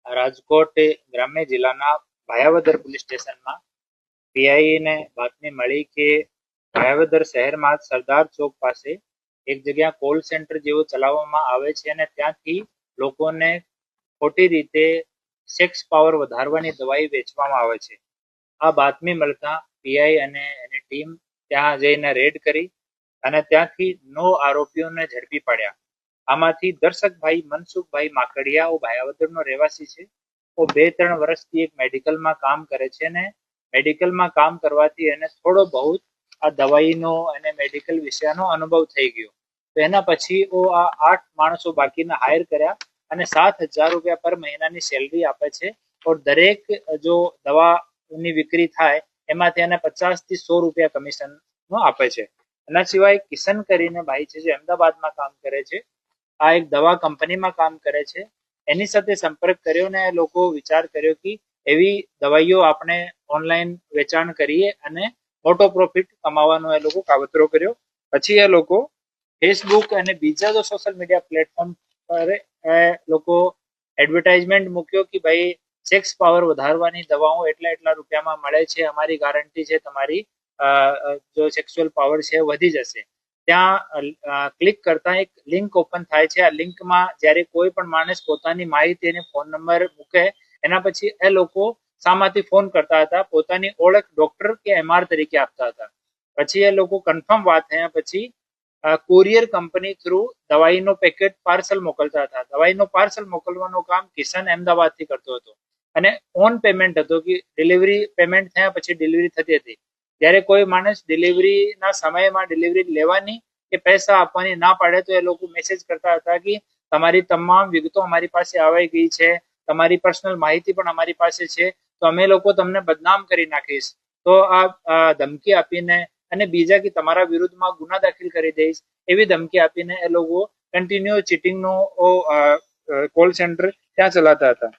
રાજકોટ ગ્રામ્ય જિલ્લાના ભાયાવદર પોલીસ સ્ટેશનમાં પીઆઈને બાતમી મળી કે ભાયાવદર શહેરમાં સરદાર ચોક પાસે એક જગ્યા કોલ સેન્ટર જેવું ચલાવવામાં આવે છે અને ત્યાંથી લોકોને ખોટી રીતે સેક્સ પાવર વધારવાની દવાઈ વેચવામાં આવે છે. આ બાતમી મળતા પીઆઈ અને એની ટીમ ત્યાં જઈને રેડ કરી અને ત્યાંથી 9 આરોપીઓને ઝડપી પાડ્યા. આમાંથી દર્શકભાઈ મનસુખભાઈ માકડિયા ભાયાવદરનો રહેવાસી છે. 2-3 વર્ષથી એક મેડિકલમાં કામ કરે છે ને મેડિકલમાં કામ કરવાથી એને થોડો બહુ આ દવાઈનો અને મેડિકલ વિષયનો અનુભવ થઈ ગયો. તો એના પછી આ 8 માણસો બાકીના હાયર કર્યા અને 7,000 રૂપિયા પર મહિનાની સેલરી આપે છે. દરેક જો દવાની વિક્રી થાય એમાંથી એને 50 થી 100 રૂપિયા કમિશન આપે છે. એના સિવાય કિશન કરીને ભાઈ છે જે અમદાવાદમાં કામ કરે છે. આ એક દવા કંપનીમાં કામ કરે છે. એની સાથે સંપર્ક કર્યો ને લોકો વિચાર કર્યો કે એવી દવાઈઓ આપણે ઓનલાઈન વેચાણ કરીએ અને મોટો પ્રોફિટ કમાવાનો એ લોકો કાવતરો કર્યો. પછી એ લોકો ફેસબુક અને બીજા જો સોશિયલ મીડિયા પ્લેટફોર્મ પર લોકો એડવર્ટાઇઝમેન્ટ મૂક્યો કે ભાઈ સેક્સ પાવર વધારવાની દવાઓ એટલા રૂપિયામાં મળે છે, અમારી ગારંટી છે તમારી જો સેક્સ્યુઅલ પાવર છે વધી જશે. ત્યાં ક્લિક કરતા એક લિંક ઓપન થાય છે. આ લિંકમાં જ્યારે કોઈ પણ માણસ પોતાની માહિતી અને ફોન નંબર મૂકે એના પછી એ લોકો સામાથી ફોન કરતા હતા, પોતાની ઓળખ ડોક્ટર કે એમઆર તરીકે આપતા હતા. પછી એ લોકો કન્ફર્મ વાત થયા પછી કુરિયર કંપની થ્રુ દવાઈનો પેકેટ પાર્સલ મોકલતા હતા. દવાઈનો પાર્સલ મોકલવાનું કામ કિશન અમદાવાદથી કરતો હતો અને ઓન પેમેન્ટ હતો કે ડિલિવરી પેમેન્ટ થયા પછી ડિલિવરી થતી હતી. જ્યારે કોઈ માણસ ડિલિવરીના સમયમાં ડિલિવરી લેવાની કે પૈસા આપવાની ના પાડે તો એ લોકો મેસેજ કરતા હતા કે તમારી તમામ વિગતો અમારી પાસે આવી ગઈ છે, તમારી પર્સનલ માહિતી પણ અમારી પાસે છે, તો અમે લોકો તમને બદનામ કરી નાખીશ. તો આ ધમકી આપીને અને બીજા કે તમારા વિરુદ્ધમાં ગુના દાખલ કરી દઈશ એવી ધમકી આપીને એ લોકો કન્ટિન્યુ ચીટિંગનો કોલ સેન્ટર ત્યાં ચલાવતા હતા.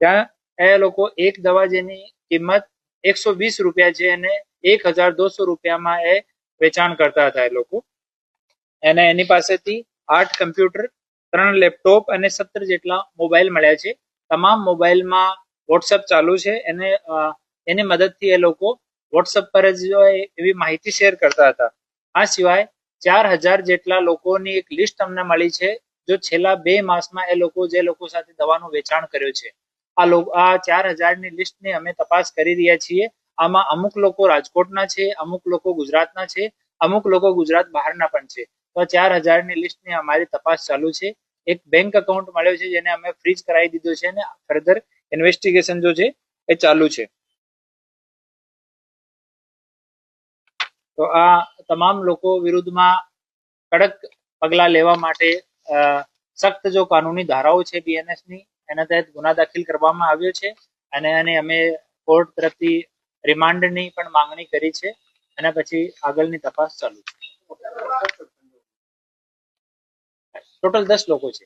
ત્યાં એ લોકો એક દવા જેની કિંમત 120 રૂપિયા છે અને 1,200 રૂપિયામાં એ વેચાણ કરતા હતા. એ લોકો અને એની પાસેથી 8 કમ્પ્યુટર, 3 લેપટોપ અને 17 જેટલા મોબાઈલ મળ્યા છે. તમામ મોબાઈલમાં વોટ્સઅપ ચાલુ છે અને એની મદદથી એ લોકો વોટ્સઅપ પર જ એવી માહિતી શેર કરતા હતા. આ સિવાય 4,000 જેટલા લોકોની એક લિસ્ટ અમને મળી છે જો છેલ્લા 2 માસમાં એ લોકો જે લોકો સાથે દવાનું વેચાણ કર્યું છે. આ 4,000ની લિસ્ટની અમે તપાસ કરી રહ્યા છીએ. આમાં અમુક લોકો રાજકોટના છે, અમુક લોકો ગુજરાતના છે, અમુક લોકો ગુજરાત બહારના પણ છે. તો 4,000ની લિસ્ટની અમારી તપાસ ચાલુ છે. એક બેંક એકાઉન્ટ મળ્યો છે જેને અમે ફ્રીઝ કરાવી દીધો છે અને ફર્ધર ઇન્વેસ્ટિગેશન જો છે એ ચાલુ છે. તો આ તમામ લોકો વિરુદ્ધમાં કડક પગલા લેવા માટે સખ્ત જો કાનૂની ધારાઓ છે બીએનએસની એના તહેત ગુના દાખલ કરવામાં આવ્યો છે અને અમે કોર્ટ તરફથી રિમાન્ડની પણ માંગણી કરી છે અને પછી આગળની તપાસ ચાલુ છે. ટોટલ 10 લોકો છે.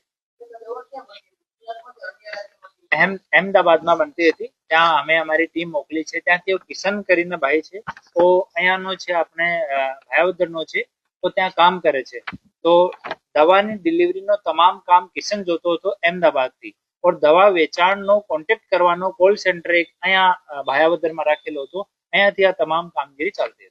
અહેમદાબાદમાં બનતી હતી, ત્યાં અમે અમારી ટીમ મોકલી છે. ત્યાંથી કિશન કરીને ભાઈ છે, તો અહીંયાનો છે, આપણે ભાયાવદરનો છે, તો ત્યાં કામ કરે છે. તો દવાની ડિલિવરીનો તમામ કામ કિશન જોતો હતો અમદાવાદથી. और દવા વેચાણનો કોન્ટેક્ટ કરવાનો કોલ સેન્ટર એક અહીંયા ભાયાવદરમાં રાખેલો હતો. અહીંયાથી આ તમામ કામગીરી ચાલતી હતી.